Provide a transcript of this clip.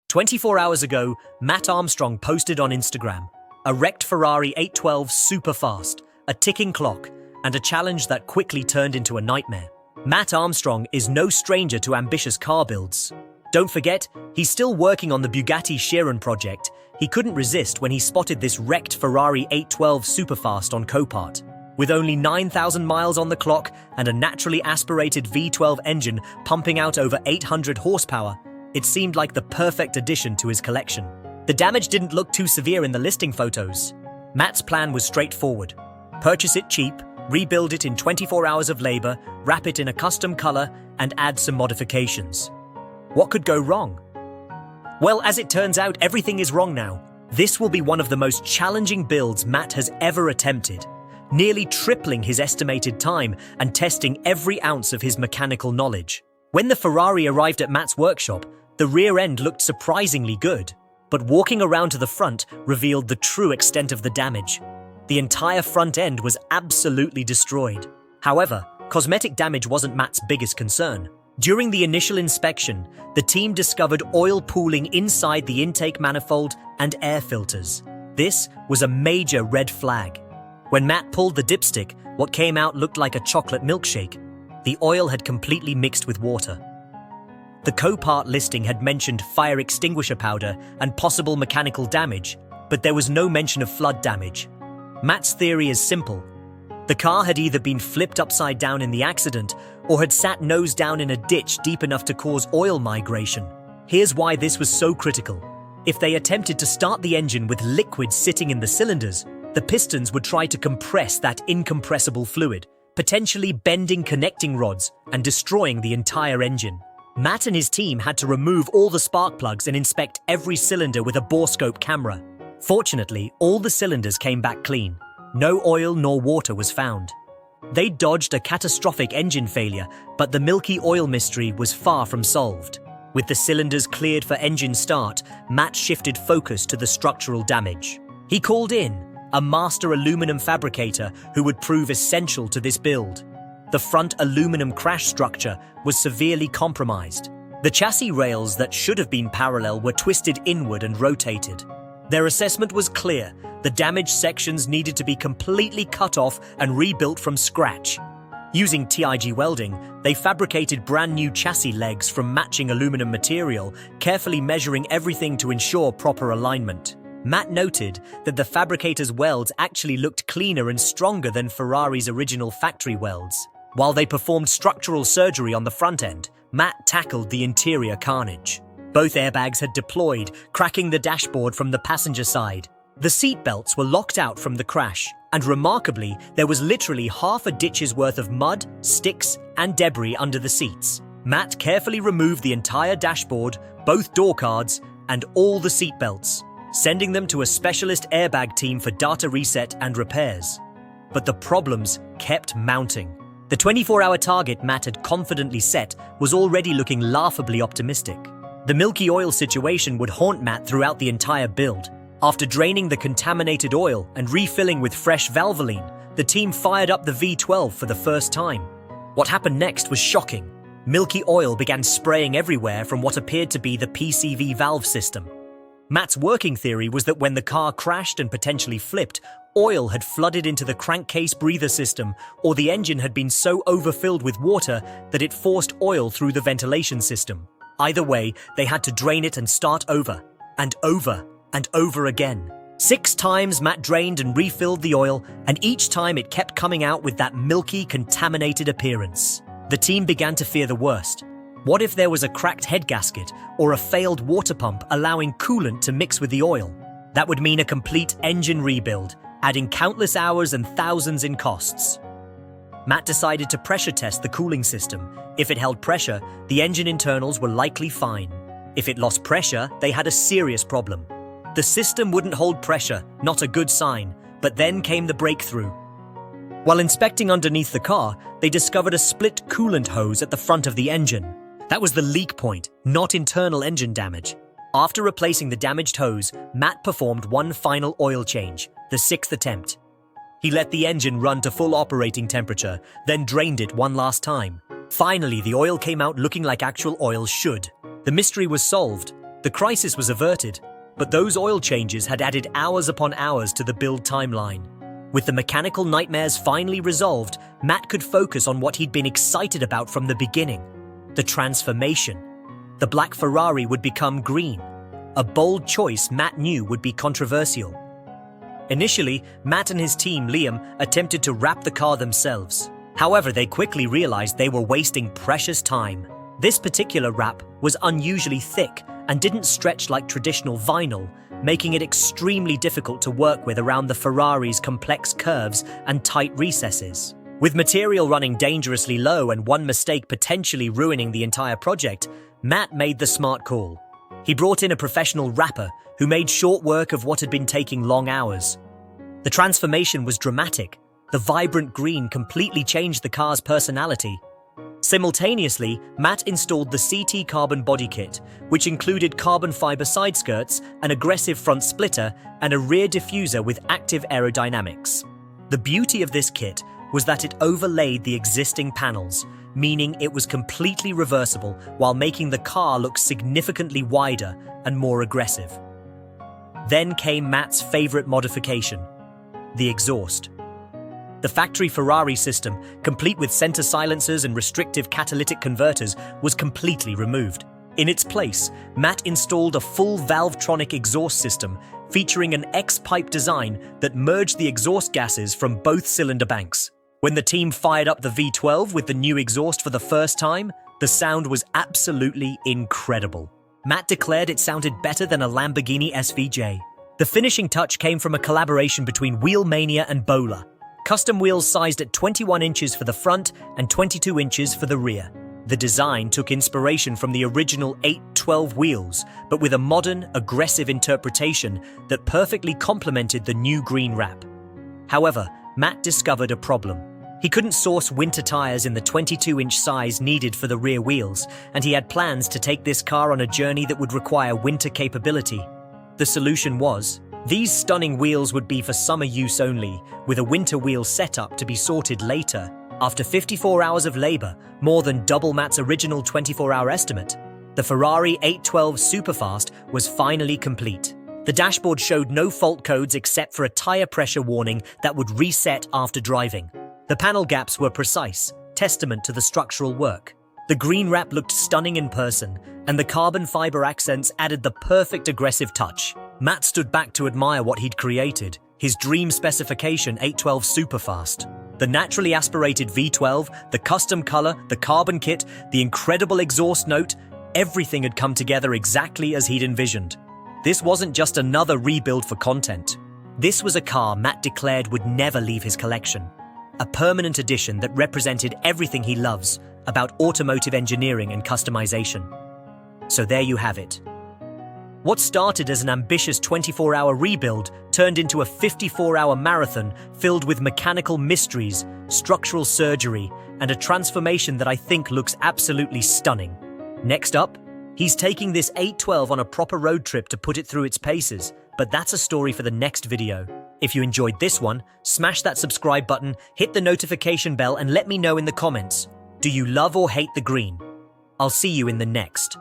24 hours ago, Matt Armstrong posted on Instagram a wrecked Ferrari 812 Superfast, a ticking clock, and a challenge that quickly turned into a nightmare. Matt Armstrong is no stranger to ambitious car builds. Don't forget, he's still working on the Bugatti Chiron project. He couldn't resist when he spotted this wrecked Ferrari 812 Superfast on Copart. With only 9,000 miles on the clock and a naturally aspirated V12 engine pumping out over 800 horsepower, it seemed like the perfect addition to his collection. The damage didn't look too severe in the listing photos. Matt's plan was straightforward. Purchase it cheap, rebuild it in 24 hours of labor, wrap it in a custom color, and add some modifications. What could go wrong? Well, as it turns out, everything is wrong now. This will be one of the most challenging builds Matt has ever attempted, nearly tripling his estimated time and testing every ounce of his mechanical knowledge. When the Ferrari arrived at Matt's workshop, the rear end looked surprisingly good, but walking around to the front revealed the true extent of the damage. The entire front end was absolutely destroyed. However, cosmetic damage wasn't Matt's biggest concern. During the initial inspection, the team discovered oil pooling inside the intake manifold and air filters. This was a major red flag. When Matt pulled the dipstick, what came out looked like a chocolate milkshake. The oil had completely mixed with water. The Copart listing had mentioned fire extinguisher powder and possible mechanical damage, but there was no mention of flood damage. Matt's theory is simple. The car had either been flipped upside down in the accident or had sat nose down in a ditch deep enough to cause oil migration. Here's why this was so critical. If they attempted to start the engine with liquid sitting in the cylinders, the pistons would try to compress that incompressible fluid, potentially bending connecting rods and destroying the entire engine. Matt and his team had to remove all the spark plugs and inspect every cylinder with a borescope camera. Fortunately, all the cylinders came back clean. No oil nor water was found. They dodged a catastrophic engine failure, but the Milky oil mystery was far from solved. With the cylinders cleared for engine start, Matt shifted focus to the structural damage. He called in a master aluminum fabricator who would prove essential to this build. The front aluminum crash structure was severely compromised. The chassis rails that should have been parallel were twisted inward and rotated. Their assessment was clear. The damaged sections needed to be completely cut off and rebuilt from scratch. Using TIG welding, they fabricated brand new chassis legs from matching aluminum material, carefully measuring everything to ensure proper alignment. Matt noted that the fabricator's welds actually looked cleaner and stronger than Ferrari's original factory welds. While they performed structural surgery on the front end, Matt tackled the interior carnage. Both airbags had deployed, cracking the dashboard from the passenger side. The seat belts were locked out from the crash, and remarkably, there was literally half a ditch's worth of mud, sticks, and debris under the seats. Matt carefully removed the entire dashboard, both door cards, and all the seat belts, sending them to a specialist airbag team for data reset and repairs. But the problems kept mounting. The 24-hour target Matt had confidently set was already looking laughably optimistic. The Milky oil situation would haunt Matt throughout the entire build. After draining the contaminated oil and refilling with fresh Valvoline, the team fired up the V12 for the first time. What happened next was shocking. Milky oil began spraying everywhere from what appeared to be the PCV valve system. Matt's working theory was that when the car crashed and potentially flipped, oil had flooded into the crankcase breather system, or the engine had been so overfilled with water that it forced oil through the ventilation system. Either way, they had to drain it and start over, and over, and over again. 6 times Matt drained and refilled the oil, and each time it kept coming out with that milky, contaminated appearance. The team began to fear the worst. What if there was a cracked head gasket or a failed water pump allowing coolant to mix with the oil? That would mean a complete engine rebuild, adding countless hours and thousands in costs. Matt decided to pressure test the cooling system. If it held pressure, the engine internals were likely fine. If it lost pressure, they had a serious problem. The system wouldn't hold pressure, not a good sign, but then came the breakthrough. While inspecting underneath the car, they discovered a split coolant hose at the front of the engine. That was the leak point, not internal engine damage. After replacing the damaged hose, Matt performed one final oil change, the 6th attempt. He let the engine run to full operating temperature, then drained it one last time. Finally, the oil came out looking like actual oil should. The mystery was solved. The The crisis was averted, but those oil changes had added hours upon hours to the build timeline. With the mechanical nightmares finally resolved, Matt could focus on what he'd been excited about from the beginning: the transformation. The black Ferrari would become green, a bold choice Matt knew would be controversial. Initially, Matt and his team, Liam, attempted to wrap the car themselves. However, they quickly realized they were wasting precious time. This particular wrap was unusually thick and didn't stretch like traditional vinyl, making it extremely difficult to work with around the Ferrari's complex curves and tight recesses. With material running dangerously low and one mistake potentially ruining the entire project, Matt made the smart call. He brought in a professional wrapper who made short work of what had been taking long hours. The transformation was dramatic. The vibrant green completely changed the car's personality. Simultaneously, Matt installed the CT carbon body kit, which included carbon fiber side skirts, an aggressive front splitter, and a rear diffuser with active aerodynamics. The beauty of this kit was that it overlaid the existing panels, meaning it was completely reversible while making the car look significantly wider and more aggressive. Then came Matt's favorite modification: the exhaust. The factory Ferrari system, complete with center silencers and restrictive catalytic converters, was completely removed. In its place, Matt installed a full Valvetronic exhaust system featuring an X-pipe design that merged the exhaust gases from both cylinder banks. When the team fired up the V12 with the new exhaust for the first time, the sound was absolutely incredible. Matt declared it sounded better than a Lamborghini SVJ. The finishing touch came from a collaboration between Wheelmania and Bowler. Custom wheels sized at 21 inches for the front and 22 inches for the rear. The design took inspiration from the original 812 wheels, but with a modern, aggressive interpretation that perfectly complemented the new green wrap. However, Matt discovered a problem. He couldn't source winter tires in the 22-inch size needed for the rear wheels, and he had plans to take this car on a journey that would require winter capability. The solution was, these stunning wheels would be for summer use only, with a winter wheel setup to be sorted later. After 54 hours of labor, more than double Matt's original 24-hour estimate, the Ferrari 812 Superfast was finally complete. The dashboard showed no fault codes except for a tire pressure warning that would reset after driving. The panel gaps were precise, testament to the structural work. The green wrap looked stunning in person, and the carbon fiber accents added the perfect aggressive touch. Matt stood back to admire what he'd created, his dream specification 812 Superfast. The naturally aspirated V12, the custom color, the carbon kit, the incredible exhaust note, everything had come together exactly as he'd envisioned. This wasn't just another rebuild for content. This was a car Matt declared would never leave his collection. A permanent addition that represented everything he loves about automotive engineering and customization. So there you have it. What started as an ambitious 24-hour rebuild turned into a 54-hour marathon filled with mechanical mysteries, structural surgery, and a transformation that I think looks absolutely stunning. Next up, he's taking this 812 on a proper road trip to put it through its paces, but that's a story for the next video. If you enjoyed this one, smash that subscribe button, hit the notification bell, and let me know in the comments. Do you love or hate the green? I'll see you in the next.